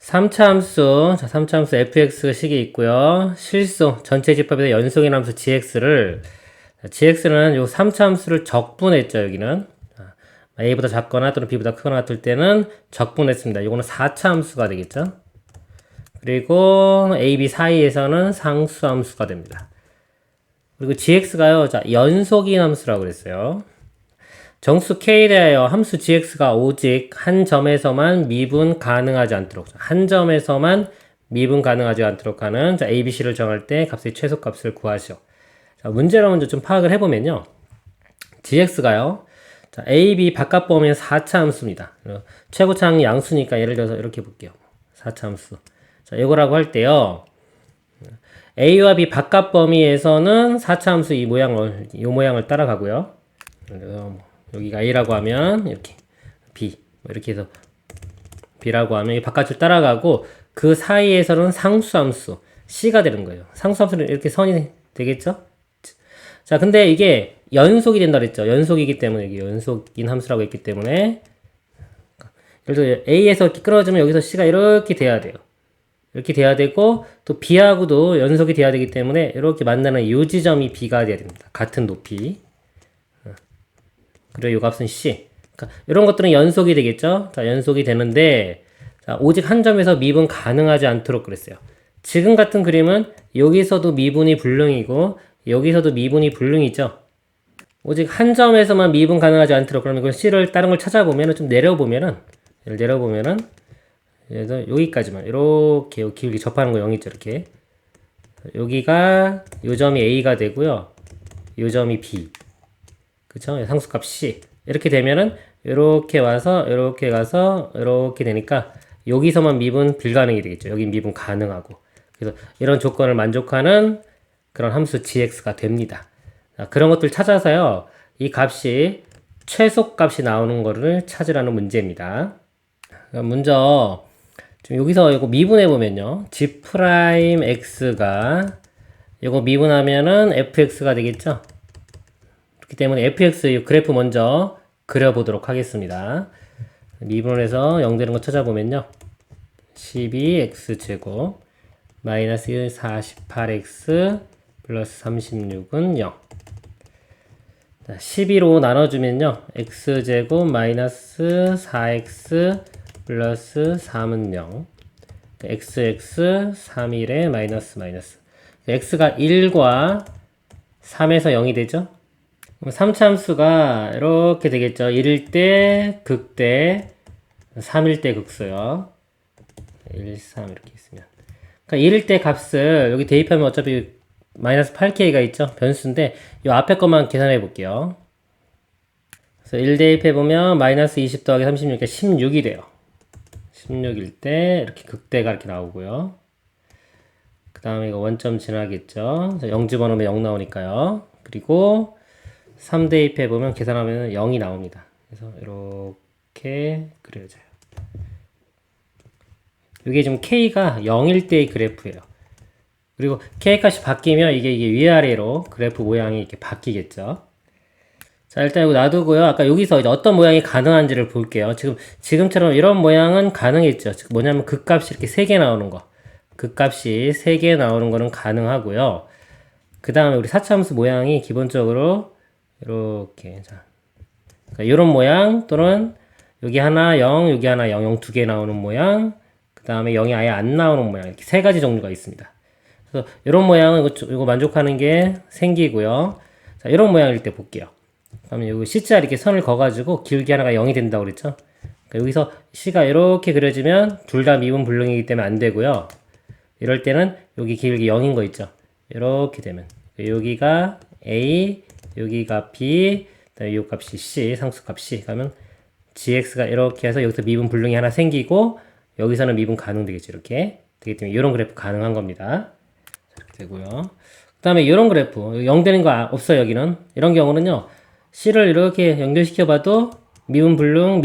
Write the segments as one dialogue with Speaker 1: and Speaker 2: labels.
Speaker 1: 3차 함수, 자, 3차 함수 fx 식이 있고요. 실수, 전체 집합에서 연속인 함수 gx는 요 3차 함수를 적분했죠, 여기는. a보다 작거나 또는 b보다 크거나 같을 때는 적분했습니다. 요거는 4차 함수가 되겠죠. 그리고 a, b 사이에서는 상수 함수가 됩니다. 그리고 gx가요, 자, 연속인 함수라고 그랬어요. 정수 k에 대하여 함수 gx가 오직 한 점에서만 미분 가능하지 않도록, 한 점에서만 미분 가능하지 않도록 하는, 자, a, b, c를 정할 때 값의 최소값을 구하시오. 자, 문제를 먼저 좀 파악을 해보면요. gx가요, 자, a, b 바깥 범위는 4차 함수입니다. 최고차항 양수니까 예를 들어서 이렇게 볼게요. 4차 함수. 자, 이거라고 할 때요. a와 b 바깥 범위에서는 4차 함수 이 모양을 따라가고요. 여기가 a라고 하면 이렇게 b 이렇게 해서 b라고 하면 이 바깥을 따라가고 그 사이에서는 상수함수 c가 되는 거예요. 상수함수는 이렇게 선이 되겠죠? 자, 근데 이게 연속이 된다 그랬죠. 연속이기 때문에 이게 연속인 함수라고 했기 때문에 예를 들어 a에서 이렇게 끌어주면 여기서 c가 이렇게 돼야 돼요. 이렇게 돼야 되고 또 b하고도 연속이 돼야 되기 때문에 이렇게 만나는 이 지점이 b가 돼야 됩니다. 같은 높이. 그리고 이 값은 c. 그러니까 이런 것들은 연속이 되겠죠. 자, 연속이 되는데 자, 오직 한 점에서 미분 가능하지 않도록 그랬어요. 지금 같은 그림은 여기서도 미분이 불능이고 여기서도 미분이 불능이죠. 오직 한 점에서만 미분 가능하지 않도록, 그러면 이건 c를 다른 걸 찾아보면은 좀 내려보면은 여기까지만 이렇게 기울기 접하는 거 0 있죠. 이렇게 여기가 요 점이 a가 되고요. 요 점이 b. 그쵸? 상수값 c. 이렇게 되면은 이렇게 와서 이렇게 가서 이렇게 되니까 여기서만 미분 불가능이 되겠죠. 여기 미분 가능하고. 그래서 이런 조건을 만족하는 그런 함수 gx가 됩니다. 자, 그런 것들 찾아서요. 이 값이 최소값이 나오는 거를 찾으라는 문제입니다. 먼저 지금 여기서 이거 미분해 보면요. g 프라임 x가 이거 미분하면은 fx가 되겠죠. 그렇기 때문에 fx 그래프 먼저 그려보도록 하겠습니다. 미분을 해서 0 되는 거 찾아보면요. 12x제곱 마이너스 48x 플러스 36은 0. 12로 나눠주면요. x제곱 마이너스 4x 플러스 3은 0. xx 3일에 마이너스. x가 1과 3에서 0이 되죠. 3차 함수가 이렇게 되겠죠. 1일 때 극대, 3일 때 극소요. 1, 3 이렇게 있으면. 그러니까 1일 때 값을 여기 대입하면 어차피 마이너스 8k가 있죠. 변수인데 이 앞에 것만 계산해 볼게요. 그래서 1 대입해보면 마이너스 20 더하기 36이니까 16이 돼요. 16일 때 이렇게 극대가 이렇게 나오고요. 그 다음에 이거 원점 지나겠죠. 0 집어넣으면 0 나오니까요. 그리고 3 대입해보면 계산하면 0이 나옵니다. 그래서 이렇게 그려져요. 이게 지금 K가 0일 때의 그래프예요. 그리고 K값이 바뀌면 이게 위아래로 그래프 모양이 이렇게 바뀌겠죠. 자, 일단 이거 놔두고요. 아까 여기서 이제 어떤 모양이 가능한지를 볼게요. 지금처럼 이런 모양은 가능했죠. 즉, 뭐냐면 그 값이 이렇게 3개 나오는 거. 그 값이 3개 나오는 거는 가능하고요. 그 다음에 우리 4차 함수 모양이 기본적으로 이렇게, 자. 그러니까 이런 모양 또는 여기 하나 0, 여기 하나 0, 0 두 개 나오는 모양, 그 다음에 0이 아예 안 나오는 모양, 이렇게 3가지 종류가 있습니다. 그래서 이런 모양은 이거 만족하는 게 생기고요. 자, 이런 모양일 때 볼게요. 그러면 여기 C자 이렇게 선을 그어가지고 기울기 하나가 0이 된다고 그랬죠? 그러니까 여기서 C가 이렇게 그려지면 둘 다 미분 불능이기 때문에 안 되고요. 이럴 때는 여기 기울기 0인 거 있죠? 이렇게 되면 여기가 A, 여기가 B, 이 값이 C, 상수값 C. 그러면 gx가 이렇게 해서 여기서 미분 불능이 하나 생기고 여기서는 미분 가능 되겠죠. 이렇게 되기 때문에 이런 그래프 가능한 겁니다. 이렇게 되고요. 그 다음에 이런 그래프 0 되는 거 없어요. 여기는 이런 경우는요. C를 이렇게 연결시켜 봐도 미분 불능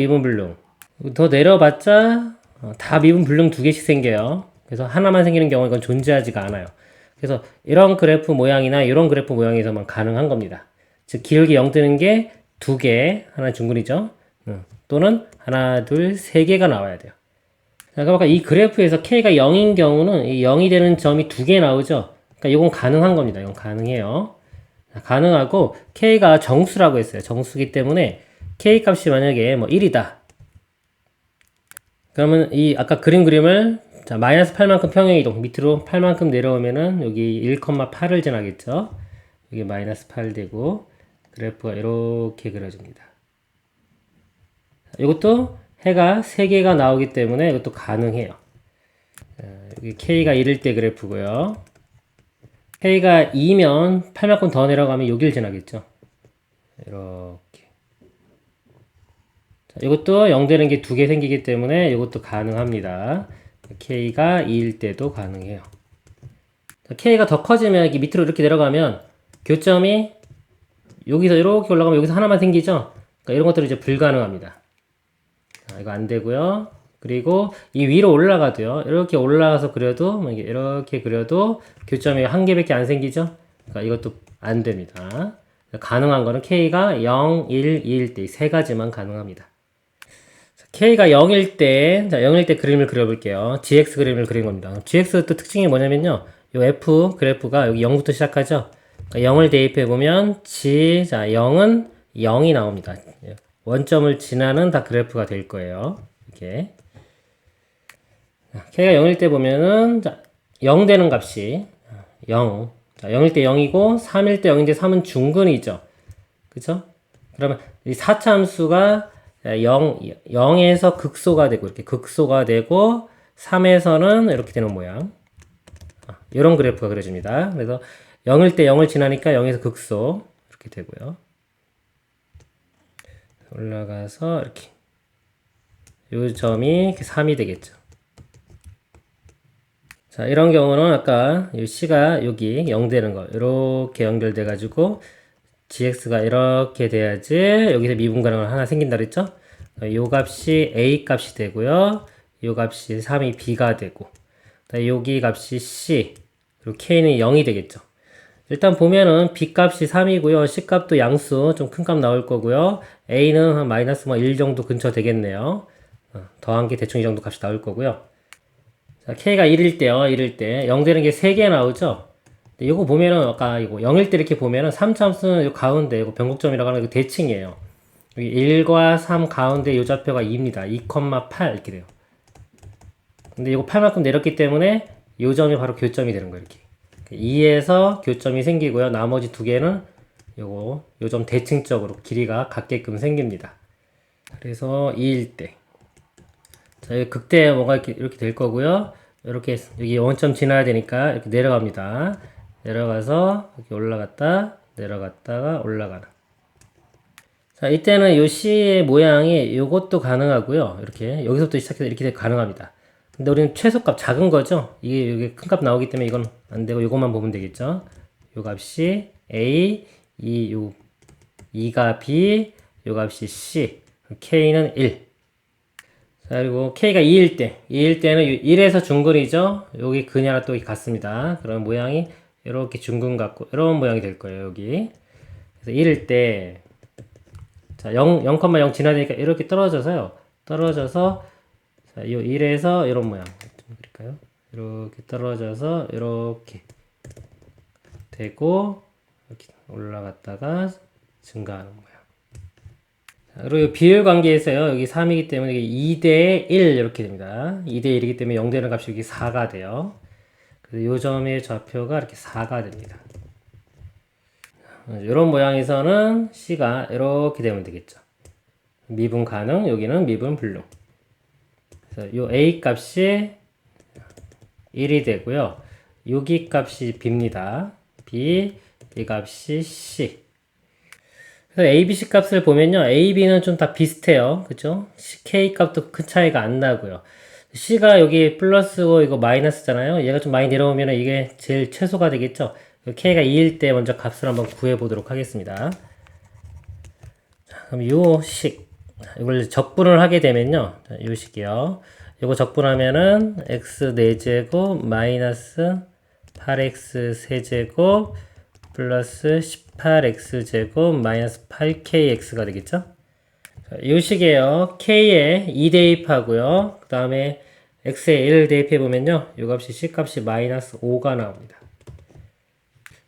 Speaker 1: 더 내려봤자 다 미분 불능 2개씩 생겨요. 그래서 하나만 생기는 경우는 이건 존재하지가 않아요. 그래서 이런 그래프 모양이나 이런 그래프 모양에서만 가능한 겁니다. 즉 기울기 0 되는 게 2개, 하나 중근이죠. 또는 하나, 둘, 3개가 나와야 돼요. 자, 그러니까 이 그래프에서 k가 0인 경우는 이 0이 되는 점이 두 개 나오죠. 그러니까 이건 가능한 겁니다. 이건 가능해요. 자, 가능하고 k가 정수라고 했어요. 정수기 때문에 k 값이 만약에 뭐 1이다. 그러면 이 아까 그림을 자, 마이너스 8만큼 평행 이동 밑으로 8만큼 내려오면은 여기 1,8을 지나겠죠. 여기 마이너스 8 되고 그래프가 이렇게 그려집니다. 이것도 해가 3개가 나오기 때문에 이것도 가능해요. 여기 K가 1일 때 그래프고요. K가 2면 8만큼 더 내려가면 여길 지나겠죠. 이렇게. 자, 이것도 0 되는 게 2개 생기기 때문에 이것도 가능합니다. K가 2일 때도 가능해요. 자, K가 더 커지면 이렇게 밑으로 이렇게 내려가면 교점이 여기서 이렇게 올라가면 여기서 하나만 생기죠. 그러니까 이런 것들은 이제 불가능합니다. 자, 이거 안 되고요. 그리고 이 위로 올라가도요. 이렇게 올라가서 그려도 이렇게 그려도 교점이 한 개밖에 안 생기죠. 그러니까 이것도 안 됩니다. 가능한 거는 K가 0, 1, 2일 때 이 세 가지만 가능합니다. 자, K가 0일 때, 자, 0일 때 그림을 그려볼게요. GX 그림을 그린 겁니다. GX 또 특징이 뭐냐면요. 요 F 그래프가 여기 0부터 시작하죠. 그러니까 0을 대입해 보면 G, 자, 0은 0이 나옵니다. 원점을 지나는 다 그래프가 될 거예요. 이렇게. K가 0일 때 보면은, 자, 0 되는 값이 0. 자, 0일 때 0이고, 3일 때 0인데 3은 중근이죠. 그죠? 그러면 이 4차 함수가 0에서 극소가 되고, 이렇게 극소가 되고, 3에서는 이렇게 되는 모양. 이런 그래프가 그려집니다. 그래서 0일 때 0을 지나니까 0에서 극소. 이렇게 되고요. 올라가서 이렇게. 요 점이 이렇게 3이 되겠죠. 자, 이런 경우는 아까 이 C가 여기 0 되는 거 이렇게 연결돼 가지고 GX가 이렇게 돼야지 여기서 미분가능을 하나 생긴다 그랬죠? 요 값이 A 값이 되고요. 요 값이 3이 B가 되고 여기 값이 C 그리고 K는 0이 되겠죠. 일단 보면은 B 값이 3이고요. C 값도 양수 좀 큰 값 나올 거고요. A는 한 마이너스 1 정도 근처 되겠네요. 더한 게 대충 이 정도 값이 나올 거고요. 자, K가 1일 때요, 1일 때. 0 되는 게 3개 나오죠? 근데 이거 보면은, 아까 이거 0일 때 이렇게 보면은 3차함수는 요 가운데, 이거 변곡점이라고 하는 거 대칭이에요. 여기 1과 3 가운데 요 좌표가 2입니다. 2,8 이렇게 돼요. 근데 이거 8만큼 내렸기 때문에 요 점이 바로 교점이 되는 거예요, 이렇게. 2에서 교점이 생기고요. 나머지 두 개는 요거, 요 점 대칭적으로 길이가 같게끔 생깁니다. 그래서 2일 때. 자, 여기 극대 뭐가 이렇게 될 거고요. 이렇게 여기 원점 지나야 되니까 이렇게 내려갑니다. 내려가서 이렇게 올라갔다 내려갔다가 올라가는. 자, 이때는 요 C의 모양이 요것도 가능하고요. 이렇게 여기서부터 시작해서 이렇게 가능합니다. 근데 우리는 최소값 작은 거죠. 이게 큰 값 나오기 때문에 이건 안 되고 요것만 보면 되겠죠. 요 값이 A, 이가 B, 요 값이 C, K는 1. 자, 그리고 K가 2일 때, 2일 때는 1에서 중근이죠? 여기 근이 하나 또 같습니다. 그런 모양이 이렇게 중근 같고, 이런 모양이 될 거예요, 여기. 그래서 1일 때, 자, 0,0 지나니까 이렇게 떨어져서요. 떨어져서, 자, 요 1에서 이런 모양. 좀 그릴까요? 이렇게 떨어져서, 이렇게 되고, 이렇게 올라갔다가 증가하는 모양. 그리고 비율 관계에서요. 여기 3이기 때문에 2대 1 이렇게 됩니다. 2대 1이기 때문에 0 되는 값이 여기 4가 돼요. 그래서 이 점의 좌표가 이렇게 4가 됩니다. 이런 모양에서는 C가 이렇게 되면 되겠죠. 미분 가능, 여기는 미분 불능. 그래서 요 A 값이 1이 되고요. 여기 값이 B입니다. B 값이 C. 그래서 A, B, C 값을 보면요. A, B는 좀 다 비슷해요. 그죠? K 값도 큰 차이가 안 나고요. C가 여기 플러스고 이거 마이너스잖아요. 얘가 좀 많이 내려오면 이게 제일 최소가 되겠죠? K가 2일 때 먼저 값을 한번 구해 보도록 하겠습니다. 자, 그럼 요 식. 이걸 적분을 하게 되면요. 자, 요 식이요. 이거 적분하면은 x 4제곱 마이너스 8x 세제곱 플러스 18x제곱 마이너스 8kx가 되겠죠? 자, 이 식이에요. k에 2 대입하고요. 그 다음에 x에 1을 대입해보면요. 요 값이 C값이 마이너스 5가 나옵니다.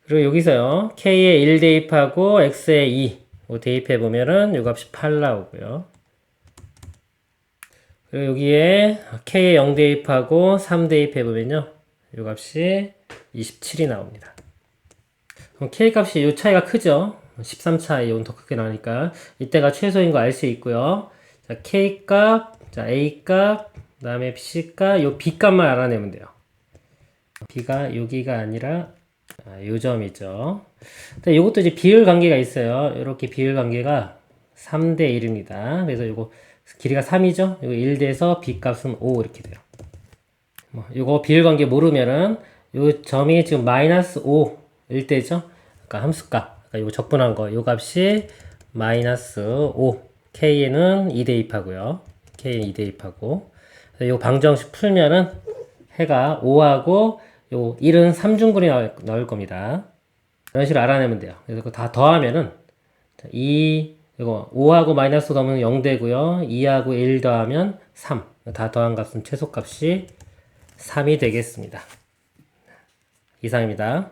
Speaker 1: 그리고 여기서요. K에 1 대입하고 x에 2 대입해보면은 요 값이 8 나오고요. 그리고 여기에 K에 0 대입하고 3 대입해보면요. 요 값이 27이 나옵니다. 그럼 K 값이 요 차이가 크죠? 13 차이 더 크게 나니까 이때가 최소인 거 알 수 있고요. 자, K 값, 자, A 값, 그 다음에 C 값, 요 B 값만 알아내면 돼요. B가 여기가 아니라 요 점이죠. 근데 요것도 이제 비율 관계가 있어요. 이렇게 비율 관계가 3대 1입니다. 그래서 요거 길이가 3이죠? 요거 1 돼서 B 값은 5 이렇게 돼요. 요거 비율 관계 모르면은 요 점이 지금 마이너스 5일 때죠? 그러니까 함수값, 그러니까 요거 적분한 거, 요 값이 마이너스 5. K에는 2 대입하고요. K는 2 대입하고. 요 방정식 풀면은 해가 5하고 요 1은 3중근이 나올 겁니다. 이런 식으로 알아내면 돼요. 그래서 그거 다 더하면은 2, 이거 5하고 마이너스 더하면 0 되고요. 2하고 1 더하면 3. 다 더한 값은 최소값이 3이 되겠습니다. 이상입니다.